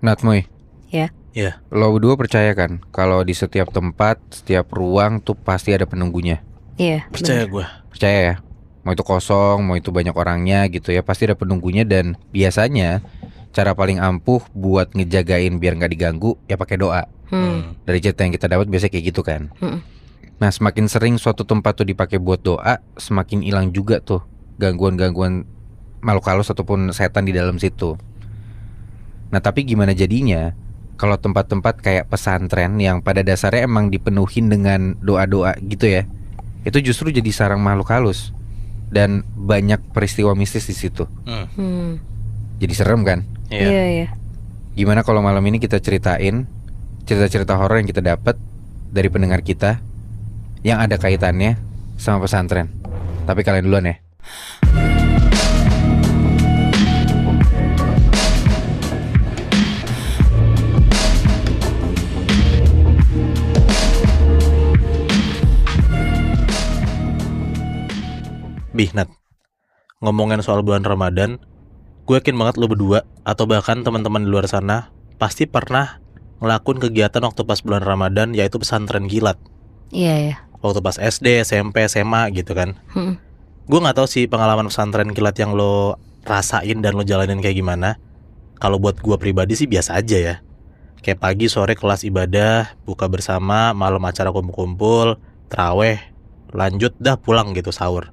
Natmoy, Ya. Ya, lo berdua percaya kan kalau di setiap tempat, setiap ruang tuh pasti ada penunggunya? Iya, percaya bener. gue. Percaya ya? Mau itu kosong, mau itu banyak orangnya gitu ya, pasti ada penunggunya. Dan biasanya cara paling ampuh buat ngejagain biar nggak diganggu ya pakai doa. Dari cerita yang kita dapat biasanya kayak gitu kan. Hmm. Nah, semakin sering suatu tempat tuh dipakai buat doa, semakin hilang juga tuh gangguan-gangguan makhluk halus ataupun setan di dalam situ. Nah, tapi gimana jadinya kalau tempat-tempat kayak pesantren yang pada dasarnya emang dipenuhin dengan doa-doa gitu ya, itu justru jadi sarang makhluk halus dan banyak peristiwa mistis di situ. Jadi serem kan? Iya. Iya. Gimana kalau malam ini kita ceritain cerita-cerita horor yang kita dapat dari pendengar kita yang ada kaitannya sama pesantren. Tapi kalian duluan ya. Nat, ngomongin soal bulan Ramadan, gue yakin banget lo berdua atau bahkan teman-teman di luar sana pasti pernah ngelakuin kegiatan waktu pas bulan Ramadan, yaitu pesantren kilat. Iya. Waktu pas SD, SMP, SMA gitu kan. Hmm. Gue nggak tahu sih pengalaman pesantren kilat yang lo rasain dan lo jalanin kayak gimana. Kalau buat gue pribadi sih biasa aja ya. Kayak pagi sore kelas ibadah, buka bersama, malam acara kumpul-kumpul, taraweh, lanjut dah pulang gitu sahur.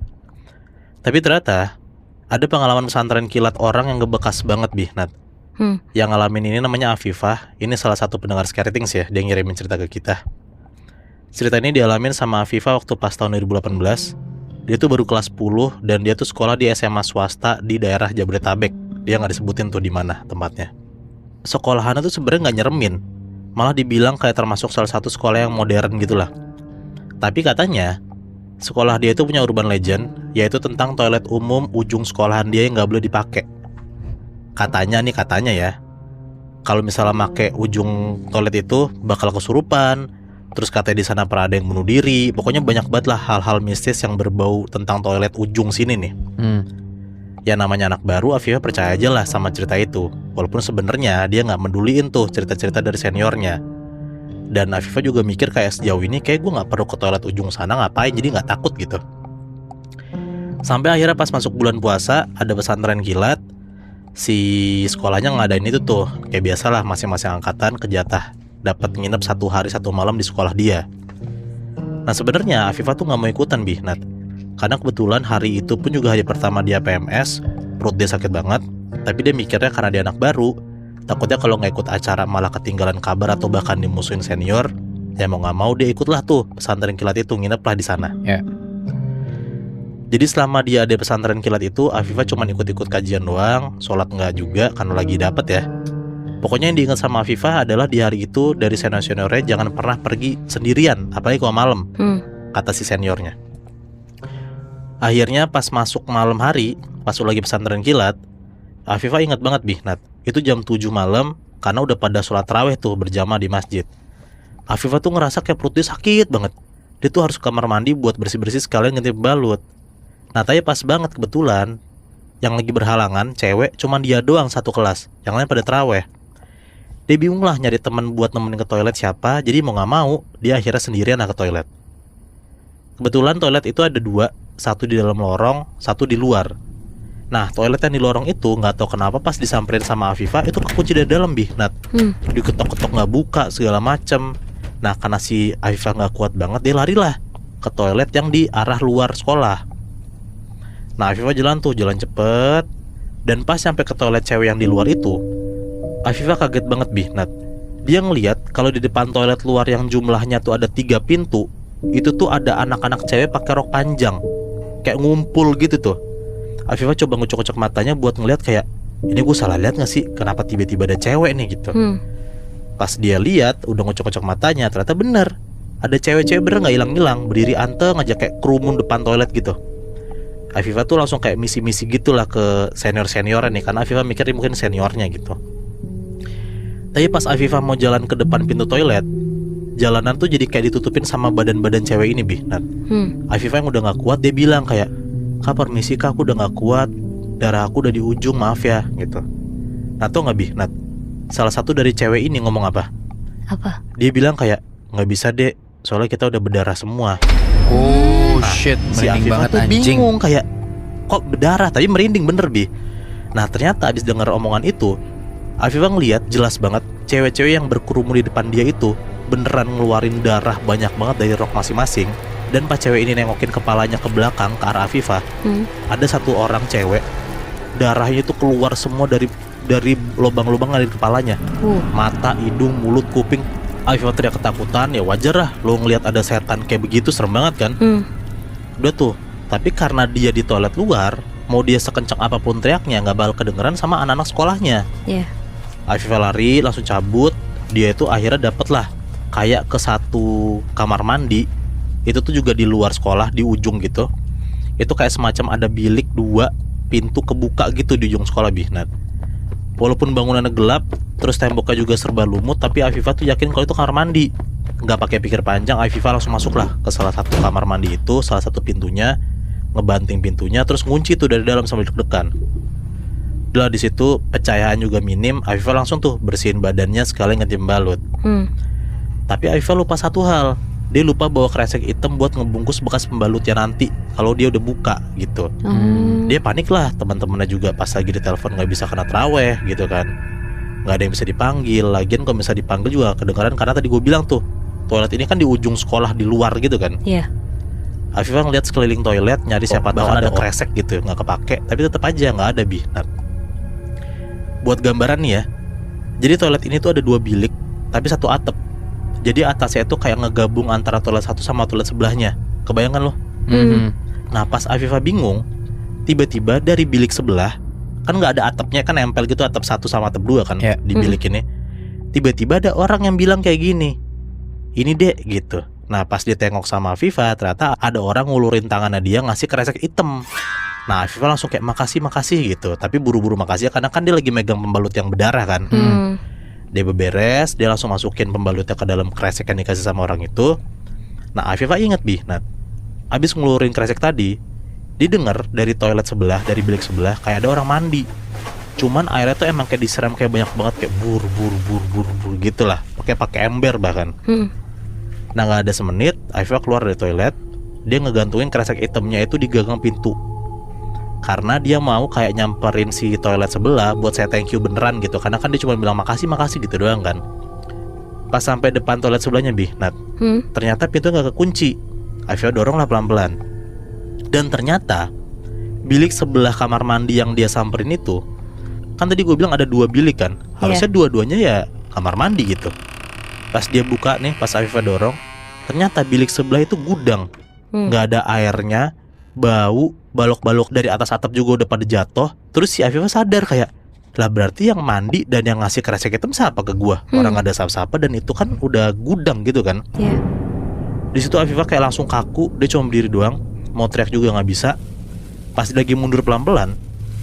Tapi ternyata ada pengalaman pesantren kilat orang yang ngebekas banget Nat. Yang ngalamin ini namanya Afifah. Ini salah satu pendengar Scary Things ya, dia ngirimin cerita ke kita. Cerita ini dialamin sama Afifah waktu pas tahun 2018. Dia tuh baru kelas 10 dan dia tuh sekolah di SMA swasta di daerah Jabodetabek. Dia nggak disebutin tuh di mana tempatnya. Sekolahannya tuh sebenarnya nggak nyeremin, malah dibilang kayak termasuk salah satu sekolah yang modern gitulah. Tapi katanya sekolah dia itu punya urban legend, yaitu tentang toilet umum ujung sekolahan dia yang nggak boleh dipakai. Katanya ya, kalau misalnya make ujung toilet itu bakal kesurupan. Terus katanya di sana pernah ada yang bunuh diri. Pokoknya banyak banget lah hal-hal mistis yang berbau tentang toilet ujung sini nih. Ya namanya anak baru, Afifah percaya aja lah sama cerita itu. Walaupun sebenarnya dia nggak meduliin tuh cerita-cerita dari seniornya. Dan Afifah juga mikir kayak sejauh ini kayak gue nggak perlu ke toilet ujung sana, ngapain, jadi nggak takut gitu. Sampai akhirnya pas masuk bulan puasa ada pesantren kilat. Si sekolahnya ngadain itu tuh, kayak biasalah masing-masing angkatan kejatah dapat nginep 1 hari 1 malam di sekolah dia. Nah sebenarnya Afifah tuh nggak mau ikutan Nat, karena kebetulan hari itu pun juga hari pertama dia PMS, perut dia sakit banget. Tapi dia mikirnya karena dia anak baru, takutnya kalau nggak ikut acara malah ketinggalan kabar atau bahkan dimusuhin senior. Ya mau nggak mau dia ikutlah tuh pesantren kilat itu, nginep lah di sana. Ya. Jadi selama dia ada pesantren kilat itu, Afifah cuma ikut-ikut kajian doang, sholat nggak juga karena lagi dapet ya. Pokoknya yang diingat sama Afifah adalah di hari itu dari senior-seniornya jangan pernah pergi sendirian, apalagi kalau malam, kata si seniornya. Akhirnya pas masuk malam hari, pas lagi pesantren kilat, Afifah ingat banget Nat, itu jam 7 malam karena udah pada sholat tarawih tuh berjamaah di masjid. Afifah tuh ngerasa kayak perut dia sakit banget. Dia tuh harus ke kamar mandi buat bersih-bersih sekalian ganti balut. Nah tapi pas banget kebetulan yang lagi berhalangan cewek cuman dia doang satu kelas, yang lain pada tarawih. Dia bingung lah nyari teman buat nemenin ke toilet siapa. Jadi mau gak mau dia akhirnya sendirian lah ke toilet. Kebetulan toilet itu ada 2, satu di dalam lorong, satu di luar. Nah toilet yang di lorong itu gak tahu kenapa pas disamperin sama Afifah itu kekunci dari dalam Nat. Diketok-ketok gak buka segala macem. Nah karena si Afifah gak kuat banget, dia larilah ke toilet yang di arah luar sekolah. Nah Afifah jalan cepet. Dan pas sampai ke toilet cewek yang di luar itu, Afifah kaget banget Nat. Dia ngeliat kalau di depan toilet luar yang jumlahnya tuh ada 3 pintu, itu tuh ada anak-anak cewek pakai rok panjang, kayak ngumpul gitu tuh. Afifah coba ngocok-ngocok matanya buat ngeliat kayak, ini gue salah lihat gak sih? Kenapa tiba-tiba ada cewek nih gitu. Pas dia lihat, udah ngocok-ngocok matanya, ternyata bener ada cewek-cewek bener gak hilang-hilang, berdiri anteng aja kayak kerumun depan toilet gitu. Afifah tuh langsung kayak misi-misi gitulah ke senior-seniornya nih, karena Afifah mikir mungkin seniornya gitu. Tapi pas Afifah mau jalan ke depan pintu toilet, jalanan tuh jadi kayak ditutupin sama badan-badan cewek ini Nat. Afifah yang udah gak kuat, dia bilang kayak, "Kak permisi kak, aku udah gak kuat, darah aku udah di ujung, maaf ya," gitu. Nah tau gak Nat, salah satu dari cewek ini ngomong apa? Apa? Dia bilang kayak, nggak bisa dek, soalnya kita udah berdarah semua. Oh Nah, shit, Si merinding Afifah banget tuh anjing. bingung kayak, kok berdarah? Tapi merinding bener Bi. Nah ternyata abis denger omongan itu, Afifah ngeliat jelas banget cewek-cewek yang berkerumun di depan dia itu beneran ngeluarin darah banyak banget dari rok masing-masing. Dan pas cewek ini nengokin kepalanya ke belakang ke arah Afifah, ada satu orang cewek darahnya itu keluar semua dari lubang-lubang ada di kepalanya, mata, hidung, mulut, kuping. Afifah teriak ketakutan. Ya wajar lah, lo ngelihat ada setan kayak begitu, serem banget kan. Udah tuh, tapi karena dia di toilet luar, mau dia sekencang apapun teriaknya nggak bakal kedengeran sama anak-anak sekolahnya. Iya. Afifah lari langsung cabut. Dia itu akhirnya dapet lah kayak ke satu kamar mandi. Itu tuh juga di luar sekolah, di ujung gitu. Itu kayak semacam ada bilik 2, pintu kebuka gitu di ujung sekolah Bihnat. Walaupun bangunannya gelap, terus temboknya juga serba lumut, tapi Afifah tuh yakin kalau itu kamar mandi. Nggak pakai pikir panjang, Afifah langsung masuk lah ke salah satu kamar mandi itu, salah satu pintunya, ngebanting pintunya, terus ngunci tuh dari dalam sambil deg-degan. Udah di situ pencahayaan juga minim, Afifah langsung tuh bersihin badannya sekalian ganti pembalut. Tapi Afifah lupa satu hal. Dia lupa bawa kresek hitam buat ngebungkus bekas pembalutnya nanti kalau dia udah buka gitu. Dia panik lah, teman-temannya juga pas lagi di telepon nggak bisa kena traweh gitu kan. Nggak ada yang bisa dipanggil. Lagian kalau bisa dipanggil juga kedengaran, karena tadi gue bilang tuh toilet ini kan di ujung sekolah di luar gitu kan. Iya. Afifah ngeliat sekeliling toilet nyari siapa tahu ada kresek gitu, nggak kepake, tapi tetap aja nggak ada Bi. Nah, buat gambaran nih ya, jadi toilet ini tuh ada 2 bilik tapi satu atap. Jadi atasnya itu kayak ngegabung antara toilet satu sama toilet sebelahnya. Kebayangan loh. Nah pas Afifah bingung, tiba-tiba dari bilik sebelah, kan nggak ada atapnya kan, nempel gitu atap 1 sama atap 2 kan di bilik ini. Tiba-tiba ada orang yang bilang kayak gini, ini dek gitu. Nah pas dia tengok sama Afifah, ternyata ada orang ngulurin tangannya dia ngasih kresek hitam. Nah Afifah langsung kayak makasih gitu. Tapi buru-buru makasih karena kan dia lagi megang pembalut yang berdarah kan. Dia beberes, dia langsung masukin pembalutnya ke dalam kresek yang dikasih sama orang itu. Nah Afifah inget Bi, nah abis ngeluarin kresek tadi, didengar dari toilet sebelah, dari bilik sebelah kayak ada orang mandi. Cuman airnya tuh emang kayak disiram kayak banyak banget, kayak bur gitu lah, pakai ember bahkan. Nah gak ada semenit, Afifah keluar dari toilet. Dia ngegantungin kresek hitamnya itu di gagang pintu, karena dia mau kayak nyamperin si toilet sebelah buat saya thank you beneran gitu. Karena kan dia cuma bilang makasih gitu doang kan. Pas sampai depan toilet sebelahnya Bi, nah ternyata pintu gak kekunci. Afifah dorong lah pelan-pelan. Dan ternyata bilik sebelah kamar mandi yang dia samperin itu, kan tadi gue bilang ada 2 bilik kan, harusnya dua-duanya ya kamar mandi gitu. Pas dia buka nih, pas Afifah dorong, ternyata bilik sebelah itu gudang, gak ada airnya, bau, balok-balok dari atas atap juga udah pada jatuh. Terus si Afifah sadar kayak, lah berarti yang mandi dan yang ngasih kresek hitam siapa ke gua? Orang gak ada siapa-siapa dan itu kan udah gudang gitu kan. Di situ Afifah kayak langsung kaku, dia cuma berdiri doang, mau teriak juga nggak bisa. Pas lagi mundur pelan-pelan,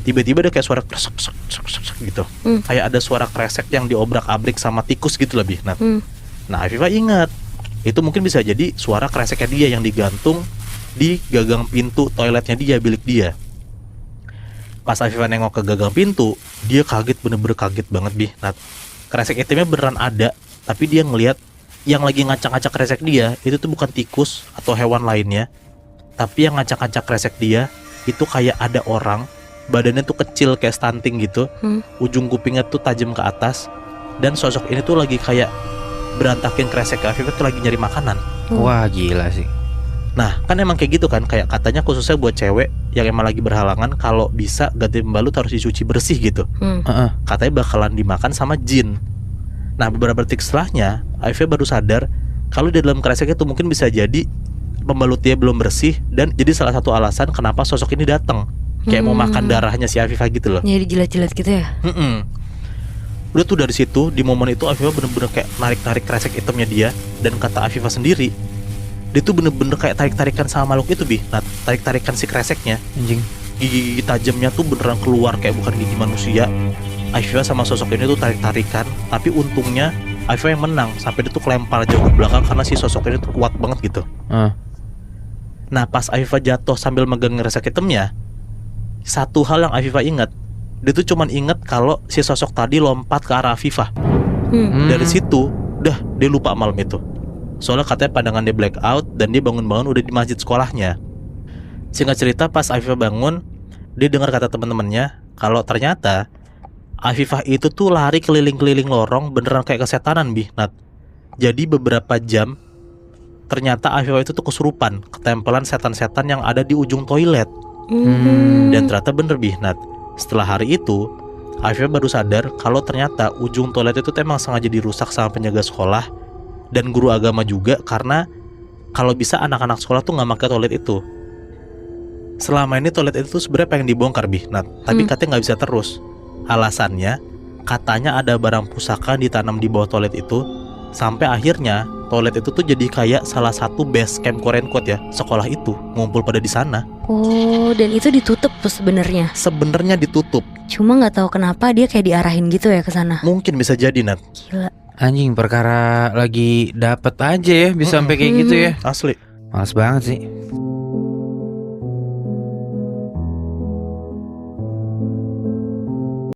tiba-tiba ada kayak suara kresek gitu. Kayak ada suara kresek yang diobrak-abrik sama tikus gitu lebih. Nah Afifah ingat, itu mungkin bisa jadi suara kreseknya dia yang digantung di gagang pintu toiletnya dia, bilik dia. Pas Afifah nengok ke gagang pintu, dia kaget, bener-bener kaget banget Bi. Nah, kresek hitamnya beneran ada, tapi dia ngelihat yang lagi ngacak-ngacak kresek dia itu tuh bukan tikus atau hewan lainnya, tapi yang ngacak-ngacak kresek dia itu kayak ada orang, badannya tuh kecil kayak stunting gitu, ujung kupingnya tuh tajam ke atas, dan sosok ini tuh lagi kayak berantakin kresek Afifah tuh lagi nyari makanan. Wah gila sih. Nah kan emang kayak gitu kan, kayak katanya khususnya buat cewek yang emang lagi berhalangan, kalau bisa ganti pembalut harus dicuci bersih gitu. Katanya bakalan dimakan sama jin. Nah beberapa detik setelahnya Afifah baru sadar kalau di dalam kresek itu mungkin bisa jadi pembalutnya belum bersih, dan jadi salah satu alasan kenapa sosok ini datang, kayak mau makan darahnya si Afifah gitu loh. Jadi jilat-jilat gitu ya. Udah tuh dari situ, di momen itu Afifah bener-bener kayak narik-narik kresek hitamnya dia. Dan kata Afifah sendiri, dia tuh bener-bener kayak tarik-tarikan sama makhluk itu Bi. Nah tarik-tarikan si kreseknya, Anjing. gigi tajamnya tuh beneran keluar kayak bukan gigi manusia. Afifah sama sosok ini tuh tarik-tarikan, tapi untungnya Afifah yang menang, sampai dia tuh kelempar jauh ke belakang karena si sosok ini tuh kuat banget gitu. Nah pas Afifah jatuh sambil megang kresek hitamnya, satu hal yang Afifah ingat, Dia tuh cuman inget kalau si sosok tadi lompat ke arah Afifah. Dari Hmm. situ, dah dia lupa malam itu. Soalnya katanya pandangan dia blackout dan dia bangun-bangun udah di masjid sekolahnya. Singkat cerita, pas Afifah bangun, dia dengar kata teman-temannya kalau ternyata Afifah itu tuh lari keliling-keliling lorong beneran kayak kesetanan, Nat. Jadi beberapa jam ternyata Afifah itu tuh kesurupan, ketempelan setan-setan yang ada di ujung toilet. Dan ternyata bener, Nat. Setelah hari itu, Afifah baru sadar kalau ternyata ujung toilet itu tuh emang sengaja dirusak sama penjaga sekolah dan guru agama juga, karena kalau bisa anak-anak sekolah tuh nggak pakai toilet itu. Selama ini toilet itu tuh sebenarnya pengen dibongkar, Nat, tapi katanya nggak bisa terus. Alasannya, katanya ada barang pusaka ditanam di bawah toilet itu, sampai akhirnya toilet itu tuh jadi kayak salah satu base camp quote ya sekolah itu, ngumpul pada di sana. Oh, dan itu ditutup tuh sebenarnya. Sebenarnya ditutup. Cuma nggak tahu kenapa dia kayak diarahin gitu ya ke sana. Mungkin bisa jadi, Nat. Gila. Anjing, perkara lagi dapet aja ya bisa sampai kayak gitu ya. Asli. Males banget sih.